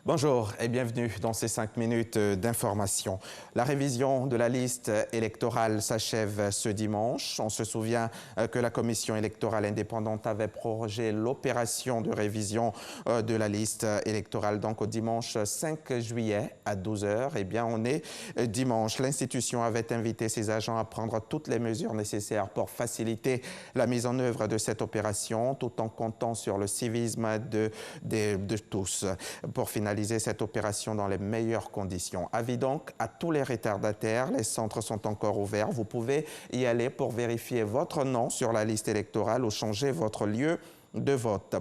Bonjour et bienvenue dans ces 5 minutes d'information. La révision de la liste électorale s'achève ce dimanche. On se souvient que la commission électorale indépendante avait prorogé l'opération de révision de la liste électorale donc au dimanche 5 juillet à 12 h. Eh bien, on est dimanche. L'institution avait invité ses agents à prendre toutes les mesures nécessaires pour faciliter la mise en œuvre de cette opération tout en comptant sur le civisme de tous pour finaliser cette opération dans les meilleures conditions. Avis donc à tous les retardataires, les centres sont encore ouverts. Vous pouvez y aller pour vérifier votre nom sur la liste électorale ou changer votre lieu de vote.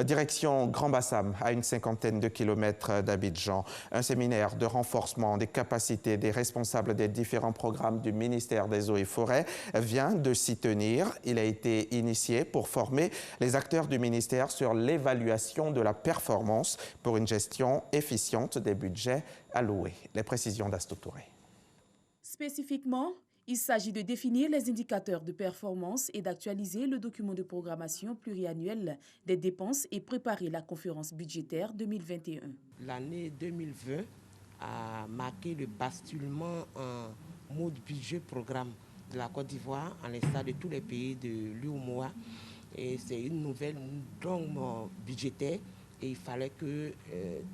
Direction Grand Bassam, à une 50aine de kilomètres d'Abidjan. Un séminaire de renforcement des capacités des responsables des différents programmes du ministère des Eaux et Forêts vient de s'y tenir. Il a été initié pour former les acteurs du ministère sur l'évaluation de la performance pour une gestion efficiente des budgets alloués. Les précisions d'Astou Touré. Spécifiquement, il s'agit de définir les indicateurs de performance et d'actualiser le document de programmation pluriannuel des dépenses et préparer la conférence budgétaire 2021. L'année 2020 a marqué le basculement en mode budget-programme de la Côte d'Ivoire, en l'instar de tous les pays de l'UEMOA. Et c'est une nouvelle norme budgétaire et il fallait que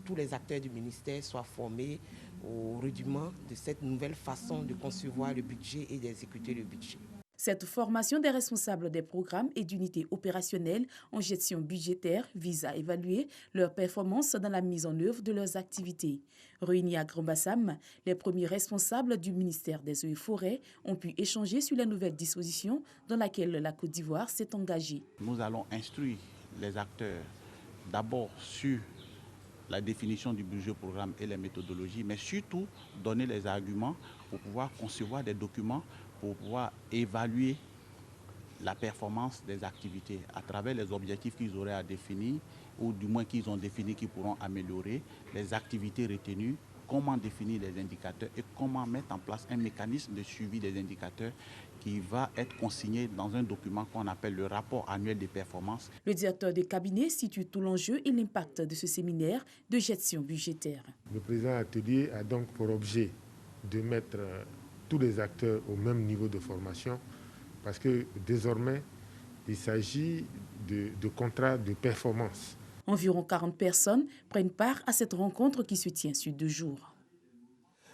tous les acteurs du ministère soient formés au rudiment de cette nouvelle façon de concevoir le budget et d'exécuter le budget. Cette formation des responsables des programmes et d'unités opérationnelles en gestion budgétaire vise à évaluer leur performance dans la mise en œuvre de leurs activités. Réunis à Grand Bassam, les premiers responsables du ministère des Eaux et Forêts ont pu échanger sur les nouvelles dispositions dans lesquelles la Côte d'Ivoire s'est engagée. Nous allons instruire les acteurs d'abord sur la définition du budget-programme et les méthodologies, mais surtout donner les arguments pour pouvoir concevoir des documents, pour pouvoir évaluer la performance des activités à travers les objectifs qu'ils auraient à définir, ou du moins qu'ils ont définis, qu'ils pourront améliorer, les activités retenues, comment définir les indicateurs et comment mettre en place un mécanisme de suivi des indicateurs qui va être consigné dans un document qu'on appelle le rapport annuel des performances. Le directeur de cabinet situe tout l'enjeu et l'impact de ce séminaire de gestion budgétaire. Le président atelier a donc pour objet de mettre tous les acteurs au même niveau de formation parce que désormais, il s'agit de contrats de performance. Environ 40 personnes prennent part à cette rencontre qui se tient sur 2 jours.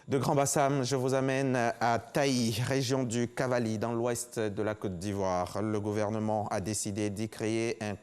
De Grand Bassam, je vous amène à Taï, région du Cavali, dans l'ouest de la Côte d'Ivoire. Le gouvernement a décidé d'y créer un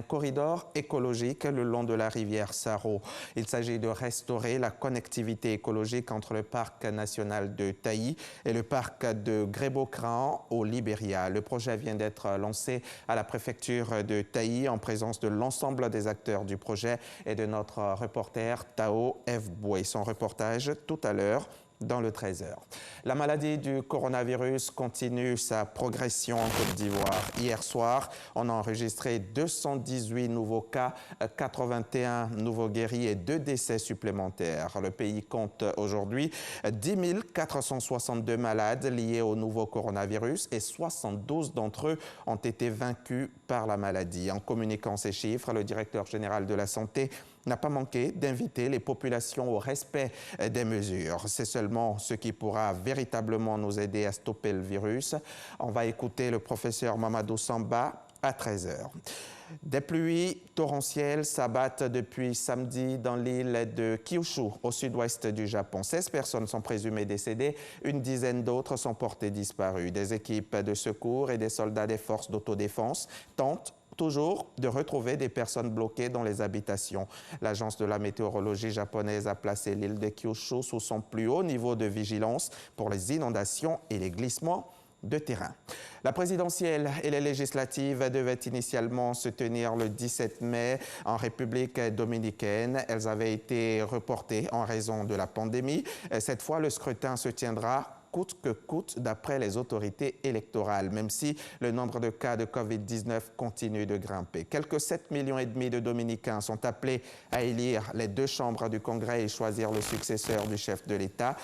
corridor écologique le long de la rivière Saro. Il s'agit de restaurer la connectivité écologique entre le parc national de Taï et le parc de Grébocran au Libéria. Le projet vient d'être lancé à la préfecture de Taï en présence de l'ensemble des acteurs du projet et de notre reporter Tao F. Boué. Son reportage tout à l'heure dans le 13 h. La maladie du coronavirus continue sa progression en Côte d'Ivoire. Hier soir, on a enregistré 218 nouveaux cas, 81 nouveaux guéris et 2 décès supplémentaires. Le pays compte aujourd'hui 10 462 malades liés au nouveau coronavirus et 72 d'entre eux ont été vaincus par la maladie. En communiquant ces chiffres, le directeur général de la Santé n'a pas manqué d'inviter les populations au respect des mesures. C'est seulement ce qui pourra véritablement nous aider à stopper le virus. On va écouter le professeur Mamadou Samba à 13 h. Des pluies torrentielles s'abattent depuis samedi dans l'île de Kyushu, au sud-ouest du Japon. 16 personnes sont présumées décédées, une dizaine d'autres sont portées disparues. Des équipes de secours et des soldats des forces d'autodéfense tentent toujours de retrouver des personnes bloquées dans les habitations. L'agence de la météorologie japonaise a placé l'île de Kyushu sous son plus haut niveau de vigilance pour les inondations et les glissements de terrain. La présidentielle et les législatives devaient initialement se tenir le 17 mai en République dominicaine. Elles avaient été reportées en raison de la pandémie. Cette fois, le scrutin se tiendra coûte que coûte d'après les autorités électorales, même si le nombre de cas de Covid-19 continue de grimper. Quelques 7,5 millions de Dominicains sont appelés à élire les 2 chambres du Congrès et choisir le successeur du chef de l'État.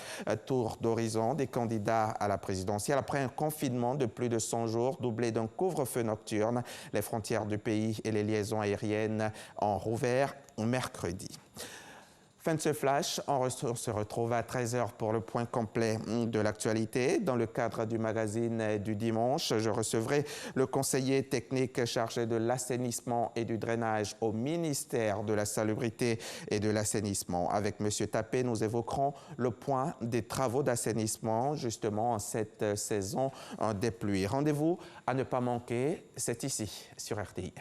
Tour d'horizon des candidats à la présidentielle après un confinement de plus de 100 jours, doublé d'un couvre-feu nocturne. Les frontières du pays et les liaisons aériennes ont rouvert mercredi. Fin de ce flash, on se retrouve à 13h pour le point complet de l'actualité. Dans le cadre du magazine du dimanche, je recevrai le conseiller technique chargé de l'assainissement et du drainage au ministère de la Salubrité et de l'assainissement. Avec M. Tapé, nous évoquerons le point des travaux d'assainissement justement en cette saison des pluies. Rendez-vous à ne pas manquer, c'est ici sur RTI.